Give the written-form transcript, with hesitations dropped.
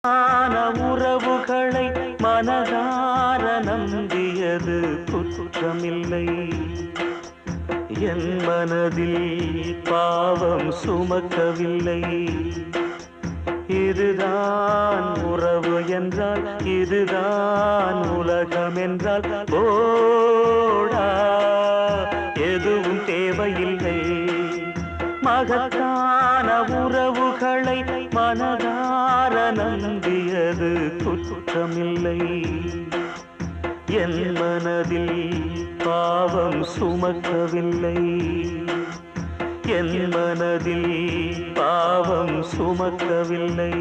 ஆன உறவுகளை மனதார நம்பியது குற்றமில்லை. என் மனதில் பாவம் சுமக்கவில்லை. இதுதான் உறவு என்றால், இதுதான் உலகம் என்றால் போடா, எதுவும் தேவையில்லை. மகத்தான உறவுகளை மனதார நம்பியது குற்றமில்லை. என் மனதில் பாவம் சுமக்கவில்லை. என் மனதில் பாவம் சுமக்கவில்லை.